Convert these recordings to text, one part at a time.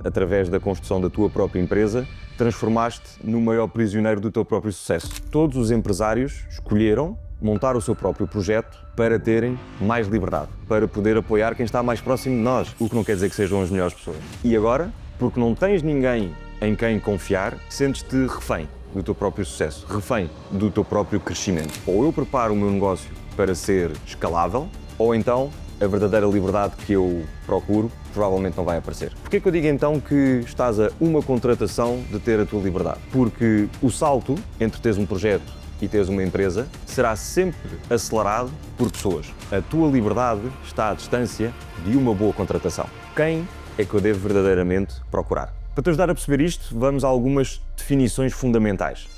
através da construção da tua própria empresa, transformaste no maior prisioneiro do teu próprio sucesso. Todos os empresários escolheram montar o seu próprio projeto para terem mais liberdade, para poder apoiar quem está mais próximo de nós, o que não quer dizer que sejam as melhores pessoas. E agora, porque não tens ninguém em quem confiar, sentes-te refém do teu próprio sucesso, refém do teu próprio crescimento. Ou eu preparo o meu negócio para ser escalável, ou então a verdadeira liberdade que eu procuro provavelmente não vai aparecer. Porquê que eu digo então que estás a uma contratação de ter a tua liberdade? Porque o salto entre teres um projeto e teres uma empresa será sempre acelerado por pessoas. A tua liberdade está à distância de uma boa contratação. Quem é que eu devo verdadeiramente procurar? Para te ajudar a perceber isto, vamos a algumas definições fundamentais.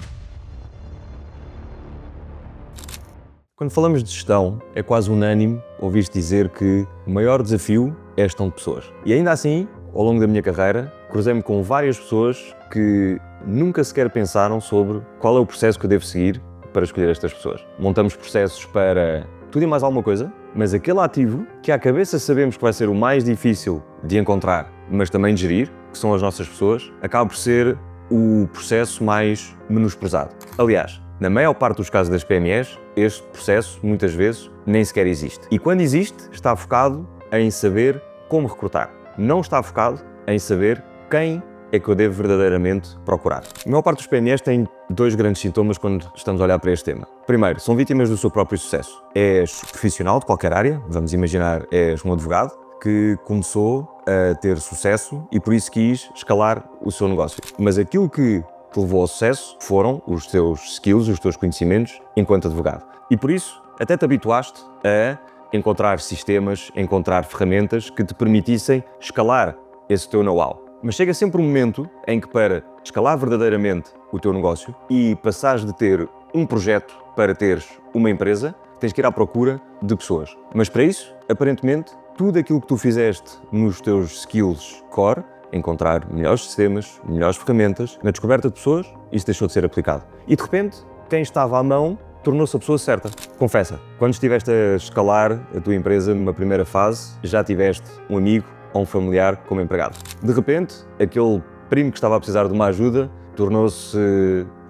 Quando falamos de gestão, é quase unânime ouvir-te dizer que o maior desafio é a gestão de pessoas. E ainda assim, ao longo da minha carreira, cruzei-me com várias pessoas que nunca sequer pensaram sobre qual é o processo que eu devo seguir para escolher estas pessoas. Montamos processos para tudo e mais alguma coisa, mas aquele ativo que à cabeça sabemos que vai ser o mais difícil de encontrar, mas também de gerir, que são as nossas pessoas, acaba por ser o processo mais menosprezado. Aliás, na maior parte dos casos das PMEs, este processo, muitas vezes, nem sequer existe. E quando existe, está focado em saber como recrutar. Não está focado em saber quem é que eu devo verdadeiramente procurar. A maior parte dos PMEs tem dois grandes sintomas quando estamos a olhar para este tema. Primeiro, são vítimas do seu próprio sucesso. És profissional de qualquer área, vamos imaginar, és um advogado que começou a ter sucesso e por isso quis escalar o seu negócio. Mas aquilo que te levou ao sucesso foram os teus skills, os teus conhecimentos enquanto advogado. E por isso até te habituaste a encontrar sistemas, encontrar ferramentas que te permitissem escalar esse teu know-how. Mas chega sempre um momento em que para escalar verdadeiramente o teu negócio e passares de ter um projeto para teres uma empresa, tens que ir à procura de pessoas. Mas para isso, aparentemente, tudo aquilo que tu fizeste nos teus skills core, encontrar melhores sistemas, melhores ferramentas, na descoberta de pessoas, isso deixou de ser aplicado. E de repente, quem estava à mão tornou-se a pessoa certa. Confessa, quando estiveste a escalar a tua empresa numa primeira fase, já tiveste um amigo ou um familiar como empregado. De repente, aquele primo que estava a precisar de uma ajuda tornou-se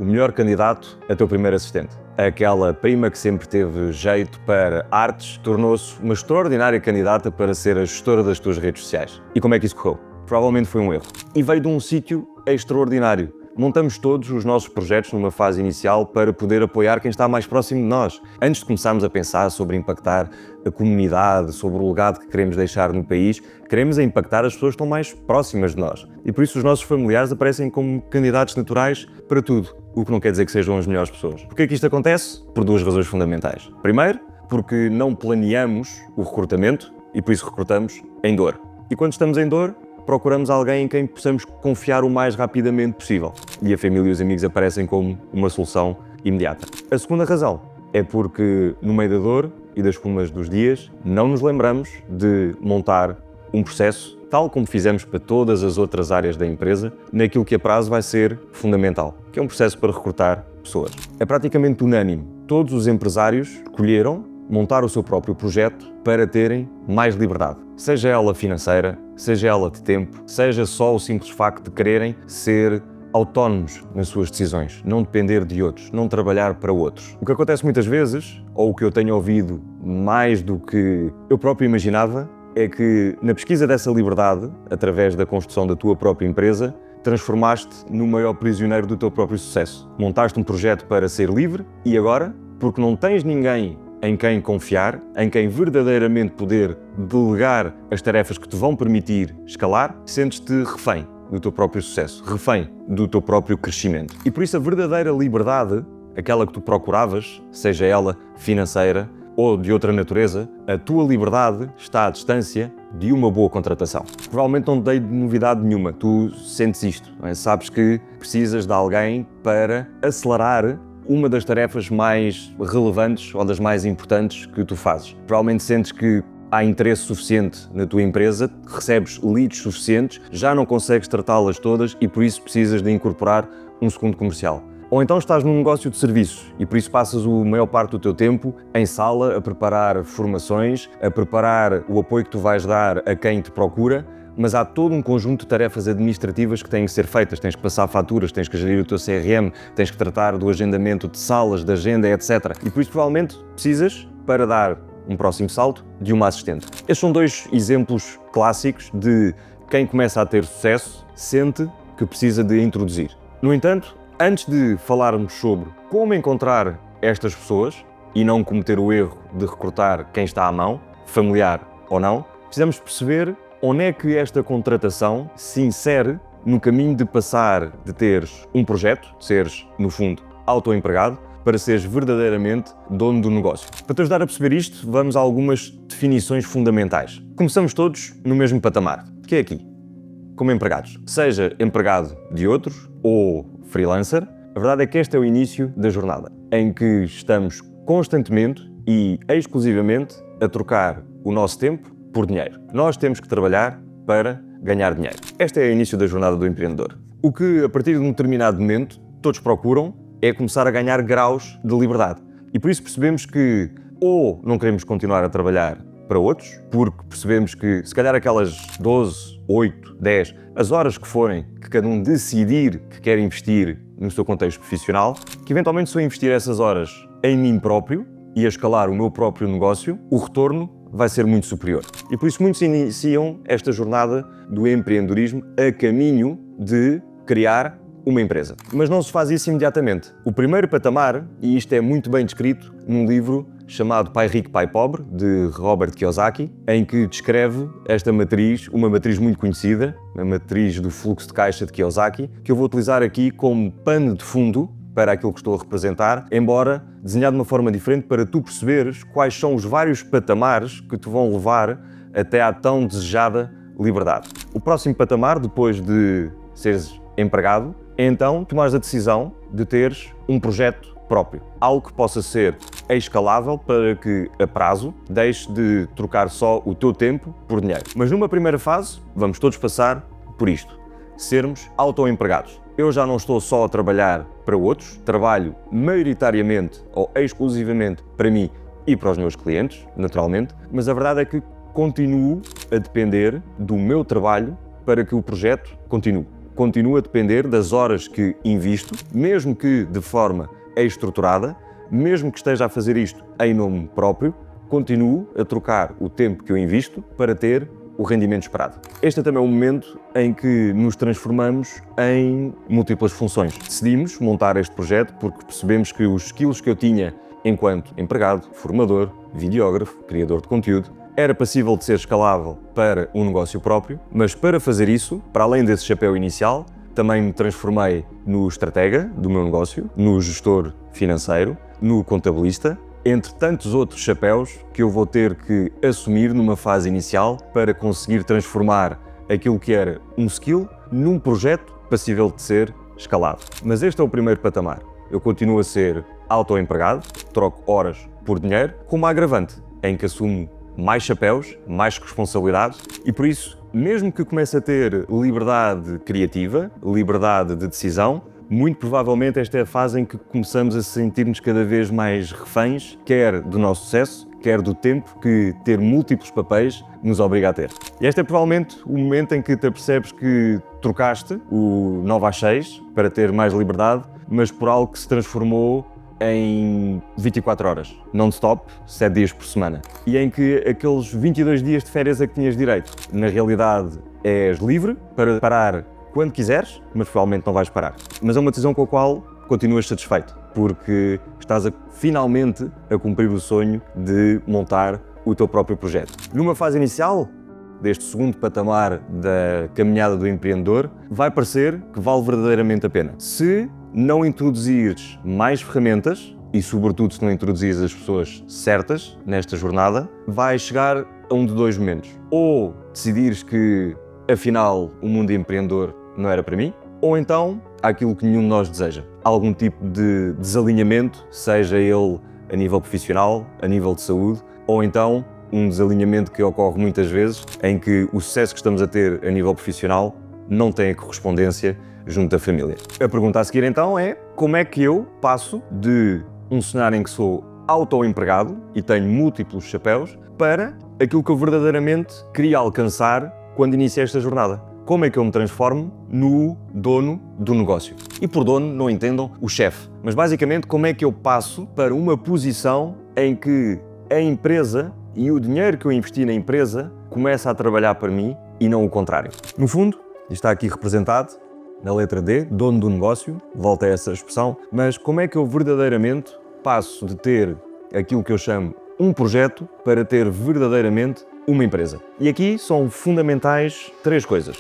o melhor candidato a teu primeiro assistente. Aquela prima que sempre teve jeito para artes tornou-se uma extraordinária candidata para ser a gestora das tuas redes sociais. E como é que isso correu? Provavelmente foi um erro. E veio de um sítio extraordinário. Montamos todos os nossos projetos numa fase inicial para poder apoiar quem está mais próximo de nós. Antes de começarmos a pensar sobre impactar a comunidade, sobre o legado que queremos deixar no país, queremos impactar as pessoas que estão mais próximas de nós. E por isso os nossos familiares aparecem como candidatos naturais para tudo, o que não quer dizer que sejam as melhores pessoas. Porquê é que isto acontece? Por duas razões fundamentais. Primeiro, porque não planeamos o recrutamento e por isso recrutamos em dor. E quando estamos em dor, procuramos alguém em quem possamos confiar o mais rapidamente possível. E a família e os amigos aparecem como uma solução imediata. A segunda razão é porque, no meio da dor e das espumas dos dias, não nos lembramos de montar um processo, tal como fizemos para todas as outras áreas da empresa, naquilo que a prazo vai ser fundamental, que é um processo para recrutar pessoas. É praticamente unânime. Todos os empresários escolheram montar o seu próprio projeto para terem mais liberdade. Seja ela financeira, seja ela de tempo, seja só o simples facto de quererem ser autónomos nas suas decisões, não depender de outros, não trabalhar para outros. O que acontece muitas vezes, ou o que eu tenho ouvido mais do que eu próprio imaginava, é que na pesquisa dessa liberdade, através da construção da tua própria empresa, transformaste no maior prisioneiro do teu próprio sucesso. Montaste um projeto para ser livre e agora, porque não tens ninguém em quem confiar, em quem verdadeiramente poder delegar as tarefas que te vão permitir escalar, sentes-te refém do teu próprio sucesso, refém do teu próprio crescimento. E por isso a verdadeira liberdade, aquela que tu procuravas, seja ela financeira ou de outra natureza, a tua liberdade está à distância de uma boa contratação. Provavelmente não te dei novidade nenhuma, tu sentes isto, não é? Sabes que precisas de alguém para acelerar uma das tarefas mais relevantes ou das mais importantes que tu fazes. Provavelmente sentes que há interesse suficiente na tua empresa, recebes leads suficientes, já não consegues tratá-las todas e por isso precisas de incorporar um segundo comercial. Ou então estás num negócio de serviços e por isso passas a maior parte do teu tempo em sala a preparar formações, a preparar o apoio que tu vais dar a quem te procura, mas há todo um conjunto de tarefas administrativas que têm que ser feitas. Tens que passar faturas, tens que gerir o teu CRM, tens que tratar do agendamento de salas, de agenda, etc. E por isso provavelmente precisas, para dar um próximo salto, de uma assistente. Estes são dois exemplos clássicos de quem começa a ter sucesso sente que precisa de introduzir. No entanto, antes de falarmos sobre como encontrar estas pessoas e não cometer o erro de recrutar quem está à mão, familiar ou não, precisamos perceber onde é que esta contratação se insere no caminho de passar de teres um projeto, de seres, no fundo, autoempregado, para seres verdadeiramente dono do negócio. Para te ajudar a perceber isto, vamos a algumas definições fundamentais. Começamos todos no mesmo patamar, que é aqui, como empregados. Seja empregado de outros ou freelancer, a verdade é que este é o início da jornada, em que estamos constantemente e exclusivamente a trocar o nosso tempo por dinheiro. Nós temos que trabalhar para ganhar dinheiro. Este é o início da jornada do empreendedor. O que, a partir de um determinado momento, todos procuram é começar a ganhar graus de liberdade. E por isso percebemos que ou não queremos continuar a trabalhar para outros, porque percebemos que se calhar aquelas 12, 8, 10, as horas que forem que cada um decidir que quer investir no seu contexto profissional, que eventualmente se eu investir essas horas em mim próprio e a escalar o meu próprio negócio, o retorno vai ser muito superior. E por isso muitos iniciam esta jornada do empreendedorismo a caminho de criar uma empresa. Mas não se faz isso imediatamente. O primeiro patamar, e isto é muito bem descrito num livro chamado Pai Rico, Pai Pobre, de Robert Kiyosaki, em que descreve esta matriz, uma matriz muito conhecida, a matriz do fluxo de caixa de Kiyosaki, que eu vou utilizar aqui como pano de fundo para aquilo que estou a representar, embora desenhado de uma forma diferente para tu perceberes quais são os vários patamares que te vão levar até à tão desejada liberdade. O próximo patamar, depois de seres empregado, é então tomares a decisão de teres um projeto próprio. Algo que possa ser escalável para que, a prazo, deixes de trocar só o teu tempo por dinheiro. Mas numa primeira fase, vamos todos passar por isto. Sermos autoempregados. Eu já não estou só a trabalhar para outros, trabalho maioritariamente ou exclusivamente para mim e para os meus clientes, naturalmente, mas a verdade é que continuo a depender do meu trabalho para que o projeto continue. Continuo a depender das horas que invisto, mesmo que de forma estruturada, mesmo que esteja a fazer isto em nome próprio, continuo a trocar o tempo que eu invisto para ter o rendimento esperado. Este é também um momento em que nos transformamos em múltiplas funções. Decidimos montar este projeto porque percebemos que os skills que eu tinha enquanto empregado, formador, videógrafo, criador de conteúdo, era passível de ser escalável para um negócio próprio, mas para fazer isso, para além desse chapéu inicial, também me transformei no estratega do meu negócio, no gestor financeiro, no contabilista, entre tantos outros chapéus que eu vou ter que assumir numa fase inicial para conseguir transformar aquilo que era um skill num projeto passível de ser escalado. Mas este é o primeiro patamar. Eu continuo a ser autoempregado, troco horas por dinheiro, com uma agravante, em que assumo mais chapéus, mais responsabilidades e por isso, mesmo que comece a ter liberdade criativa, liberdade de decisão, muito provavelmente esta é a fase em que começamos a sentir-nos cada vez mais reféns, quer do nosso sucesso, quer do tempo que ter múltiplos papéis nos obriga a ter. E este é provavelmente o momento em que te apercebes que trocaste o 9 às 6 para ter mais liberdade, mas por algo que se transformou em 24 horas, non-stop, 7 dias por semana. E em que aqueles 22 dias de férias a que tinhas direito, na realidade és livre para parar quando quiseres, mas provavelmente não vais parar. Mas é uma decisão com a qual continuas satisfeito, porque estás finalmente a cumprir o sonho de montar o teu próprio projeto. Numa fase inicial deste segundo patamar da caminhada do empreendedor, vai parecer que vale verdadeiramente a pena. Se não introduzires mais ferramentas e, sobretudo, se não introduzires as pessoas certas nesta jornada, vais chegar a um de dois momentos. Ou decidires que, afinal, o mundo empreendedor não era para mim, ou então há aquilo que nenhum de nós deseja. Algum tipo de desalinhamento, seja ele a nível profissional, a nível de saúde, ou então um desalinhamento que ocorre muitas vezes em que o sucesso que estamos a ter a nível profissional não tem a correspondência junto da família. A pergunta a seguir então é: como é que eu passo de um cenário em que sou autoempregado e tenho múltiplos chapéus para aquilo que eu verdadeiramente queria alcançar quando iniciei esta jornada. Como é que eu me transformo no dono do negócio? E por dono, não entendam o chefe, mas basicamente como é que eu passo para uma posição em que a empresa e o dinheiro que eu investi na empresa começa a trabalhar para mim e não o contrário. No fundo, está aqui representado na letra D, dono do negócio, volta a essa expressão, mas como é que eu verdadeiramente passo de ter aquilo que eu chamo um projeto para ter verdadeiramente uma empresa? E aqui são fundamentais 3 coisas.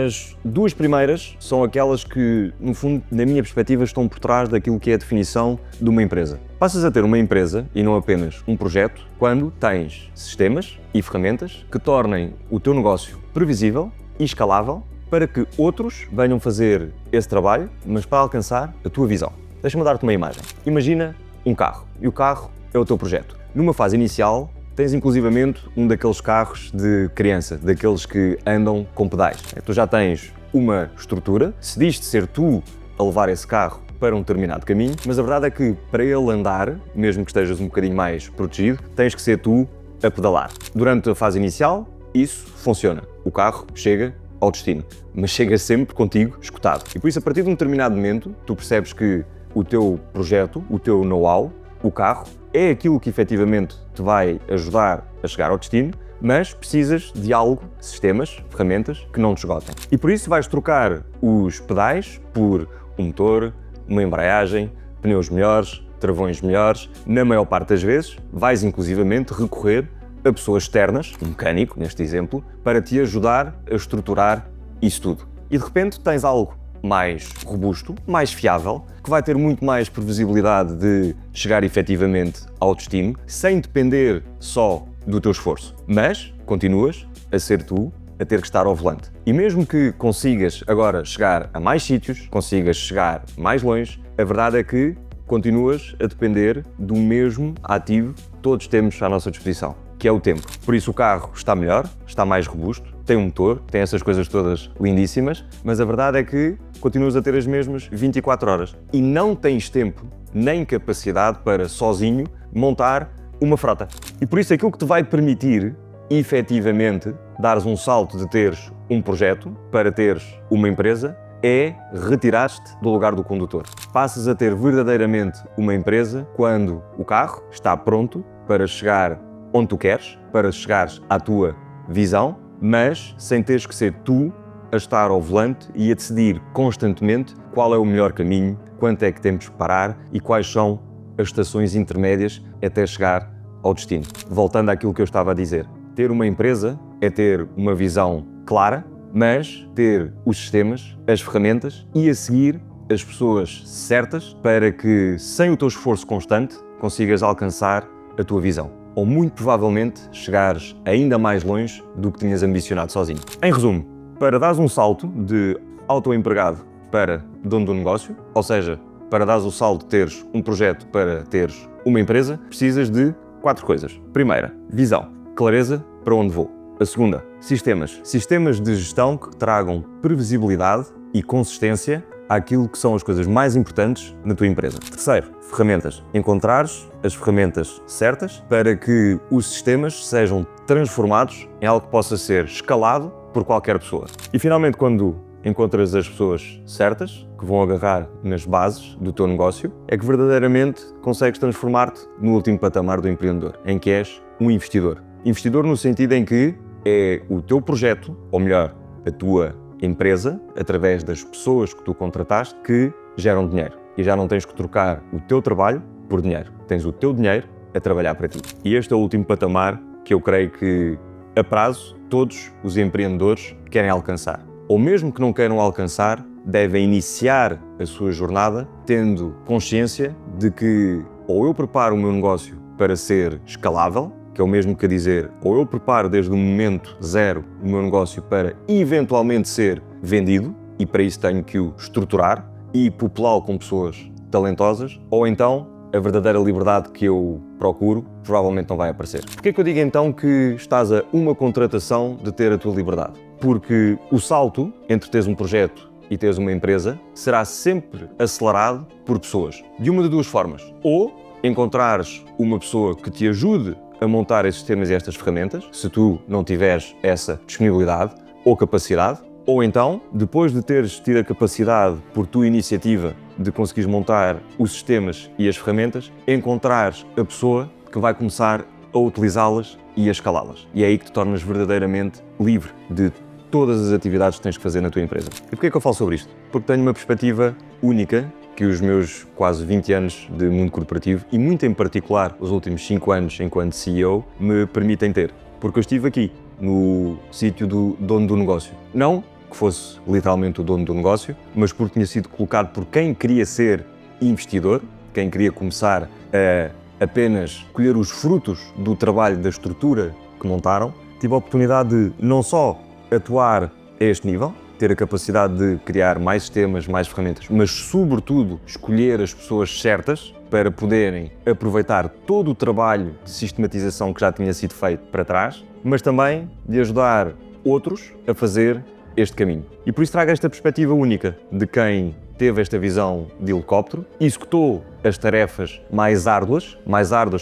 As 2 primeiras são aquelas que, no fundo, na minha perspectiva, estão por trás daquilo que é a definição de uma empresa. Passas a ter uma empresa e não apenas um projeto quando tens sistemas e ferramentas que tornem o teu negócio previsível e escalável para que outros venham fazer esse trabalho, mas para alcançar a tua visão. Deixa-me dar-te uma imagem. Imagina um carro e o carro é o teu projeto. Numa fase inicial, tens inclusivamente um daqueles carros de criança, daqueles que andam com pedais. Tu já tens uma estrutura, decidiste ser tu a levar esse carro para um determinado caminho, mas a verdade é que para ele andar, mesmo que estejas um bocadinho mais protegido, tens que ser tu a pedalar. Durante a fase inicial, isso funciona. O carro chega ao destino, mas chega sempre contigo escutado. E por isso, a partir de um determinado momento, tu percebes que o teu projeto, o teu know-how, o carro, é aquilo que efetivamente te vai ajudar a chegar ao destino, mas precisas de algo, sistemas, ferramentas que não te esgotem. E por isso vais trocar os pedais por um motor, uma embreagem, pneus melhores, travões melhores. Na maior parte das vezes, vais inclusivamente recorrer a pessoas externas, um mecânico neste exemplo, para te ajudar a estruturar isso tudo. E de repente tens algo mais robusto, mais fiável, que vai ter muito mais previsibilidade de chegar efetivamente ao destino, sem depender só do teu esforço. Mas continuas a ser tu a ter que estar ao volante. E mesmo que consigas agora chegar a mais sítios, consigas chegar mais longe, a verdade é que continuas a depender do mesmo ativo que todos temos à nossa disposição, que é o tempo. Por isso o carro está melhor, está mais robusto, tem um motor, tem essas coisas todas lindíssimas, mas a verdade é que continuas a ter as mesmas 24 horas e não tens tempo nem capacidade para, sozinho, montar uma frota. E por isso aquilo que te vai permitir, efetivamente, dares um salto de teres um projeto para teres uma empresa, é retirar-te do lugar do condutor. Passas a ter verdadeiramente uma empresa quando o carro está pronto para chegar onde tu queres, para chegares à tua visão, mas sem teres que ser tu a estar ao volante e a decidir constantemente qual é o melhor caminho, quanto é que temos que parar e quais são as estações intermédias até chegar ao destino. Voltando àquilo que eu estava a dizer, ter uma empresa é ter uma visão clara, mas ter os sistemas, as ferramentas e a seguir as pessoas certas para que, sem o teu esforço constante, consigas alcançar a tua visão. Ou muito provavelmente chegares ainda mais longe do que tinhas ambicionado sozinho. Em resumo, para dares um salto de autoempregado para dono do negócio, ou seja, para dares o salto de teres um projeto para teres uma empresa, precisas de 4 coisas. Primeira, visão, clareza para onde vou. A segunda, sistemas. Sistemas de gestão que tragam previsibilidade e consistência àquilo que são as coisas mais importantes na tua empresa. Terceiro, ferramentas. Encontrares as ferramentas certas para que os sistemas sejam transformados em algo que possa ser escalado por qualquer pessoa. E finalmente, quando encontras as pessoas certas, que vão agarrar nas bases do teu negócio, é que verdadeiramente consegues transformar-te no último patamar do empreendedor, em que és um investidor. Investidor no sentido em que é o teu projeto, ou melhor, a tua empresa, através das pessoas que tu contrataste, que geram dinheiro. E já não tens que trocar o teu trabalho por dinheiro. Tens o teu dinheiro a trabalhar para ti. E este é o último patamar que eu creio que, a prazo, todos os empreendedores querem alcançar. Ou mesmo que não queiram alcançar, devem iniciar a sua jornada tendo consciência de que ou eu preparo o meu negócio para ser escalável, que é o mesmo que dizer, ou eu preparo desde o momento zero o meu negócio para eventualmente ser vendido, e para isso tenho que o estruturar e populá-lo com pessoas talentosas, ou então a verdadeira liberdade que eu procuro provavelmente não vai aparecer. Porquê que eu digo então que estás a uma contratação de ter a tua liberdade? Porque o salto entre teres um projeto e teres uma empresa será sempre acelerado por pessoas, de uma de 2 formas. Ou encontrares uma pessoa que te ajude a montar estes sistemas e estas ferramentas, se tu não tiveres essa disponibilidade, ou capacidade, ou então, depois de teres tido a capacidade por tua iniciativa de conseguires montar os sistemas e as ferramentas, encontrares a pessoa que vai começar a utilizá-las e a escalá-las. E é aí que te tornas verdadeiramente livre de todas as atividades que tens que fazer na tua empresa. E porquê é que eu falo sobre isto? Porque tenho uma perspectiva única que os meus quase 20 anos de mundo corporativo, e muito em particular os últimos 5 anos enquanto CEO, me permitem ter. Porque eu estive aqui, no sítio do dono do negócio. Não que fosse literalmente o dono do negócio, mas porque tinha sido colocado por quem queria ser investidor, quem queria começar a apenas colher os frutos do trabalho, da estrutura que montaram. Tive a oportunidade de não só atuar a este nível, ter a capacidade de criar mais sistemas, mais ferramentas, mas sobretudo escolher as pessoas certas para poderem aproveitar todo o trabalho de sistematização que já tinha sido feito para trás, mas também de ajudar outros a fazer este caminho. E por isso trago esta perspectiva única de quem teve esta visão de helicóptero, executou as tarefas mais árduas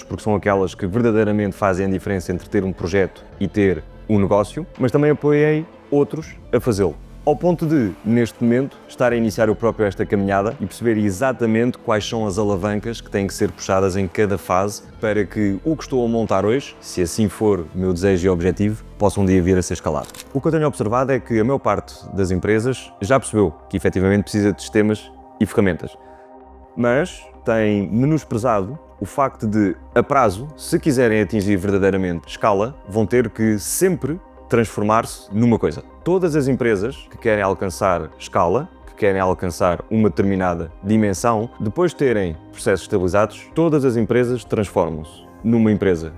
porque são aquelas que verdadeiramente fazem a diferença entre ter um projeto e ter um negócio, mas também apoiei outros a fazê-lo. Ao ponto de, neste momento, estar a iniciar eu próprio esta caminhada e perceber exatamente quais são as alavancas que têm que ser puxadas em cada fase para que o que estou a montar hoje, se assim for o meu desejo e objetivo, possa um dia vir a ser escalado. O que eu tenho observado é que a maior parte das empresas já percebeu que efetivamente precisa de sistemas e ferramentas, mas tem menosprezado o facto de, a prazo, se quiserem atingir verdadeiramente escala, vão ter que sempre transformar-se numa coisa. Todas as empresas que querem alcançar escala, que querem alcançar uma determinada dimensão, depois de terem processos estabilizados, todas as empresas transformam-se numa empresa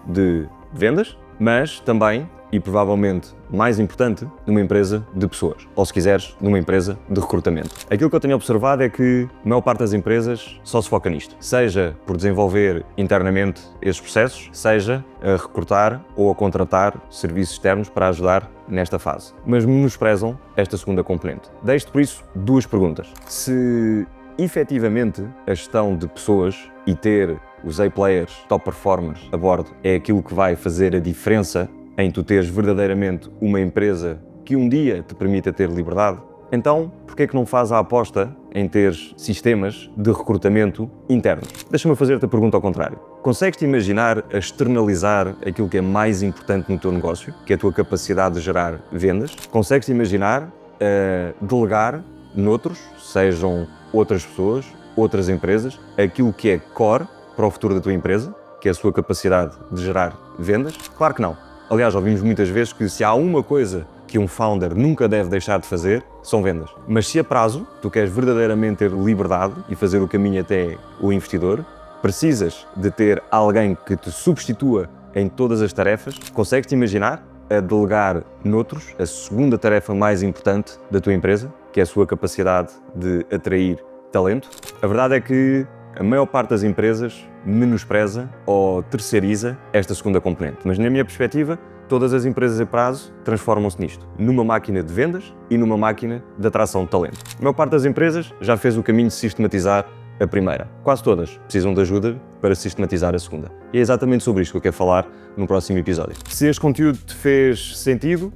de vendas, mas também, e provavelmente mais importante, numa empresa de pessoas. Ou, se quiseres, numa empresa de recrutamento. Aquilo que eu tenho observado é que a maior parte das empresas só se foca nisto. Seja por desenvolver internamente esses processos, seja a recrutar ou a contratar serviços externos para ajudar nesta fase. Mas menosprezam esta segunda componente. Deixo-te, por isso, duas perguntas. Se efetivamente a gestão de pessoas e ter os A-players, top performers a bordo é aquilo que vai fazer a diferença em tu teres verdadeiramente uma empresa que um dia te permita ter liberdade, então porquê é que não faz a aposta em teres sistemas de recrutamento internos? Deixa-me fazer-te a pergunta ao contrário. Consegues-te imaginar a externalizar aquilo que é mais importante no teu negócio, que é a tua capacidade de gerar vendas? Consegues-te imaginar delegar noutros, sejam outras pessoas, outras empresas, aquilo que é core para o futuro da tua empresa, que é a sua capacidade de gerar vendas? Claro que não. Aliás, ouvimos muitas vezes que se há uma coisa que um founder nunca deve deixar de fazer, são vendas. Mas se a prazo tu queres verdadeiramente ter liberdade e fazer o caminho até o investidor, precisas de ter alguém que te substitua em todas as tarefas. Consegues-te imaginar a delegar noutros a segunda tarefa mais importante da tua empresa, que é a sua capacidade de atrair talento? A verdade é que a maior parte das empresas menospreza ou terceiriza esta segunda componente. Mas na minha perspectiva, todas as empresas a prazo transformam-se nisto, numa máquina de vendas e numa máquina de atração de talento. A maior parte das empresas já fez o caminho de sistematizar a primeira. Quase todas precisam de ajuda para sistematizar a segunda. E é exatamente sobre isto que eu quero falar no próximo episódio. Se este conteúdo te fez sentido,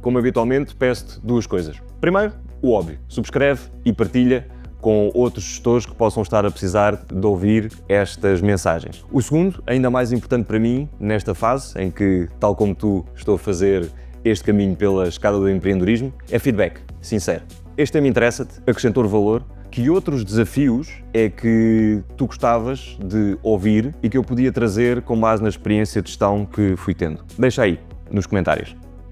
como habitualmente, peço-te duas coisas. Primeiro, o óbvio. Subscreve e partilha com outros gestores que possam estar a precisar de ouvir estas mensagens. O segundo, ainda mais importante para mim, nesta fase em que, tal como tu, estou a fazer este caminho pela escada do empreendedorismo, é feedback, sincero. Este tema interessa-te, acrescentou valor, que outros desafios é que tu gostavas de ouvir e que eu podia trazer com base na experiência de gestão que fui tendo? Deixa aí nos comentários.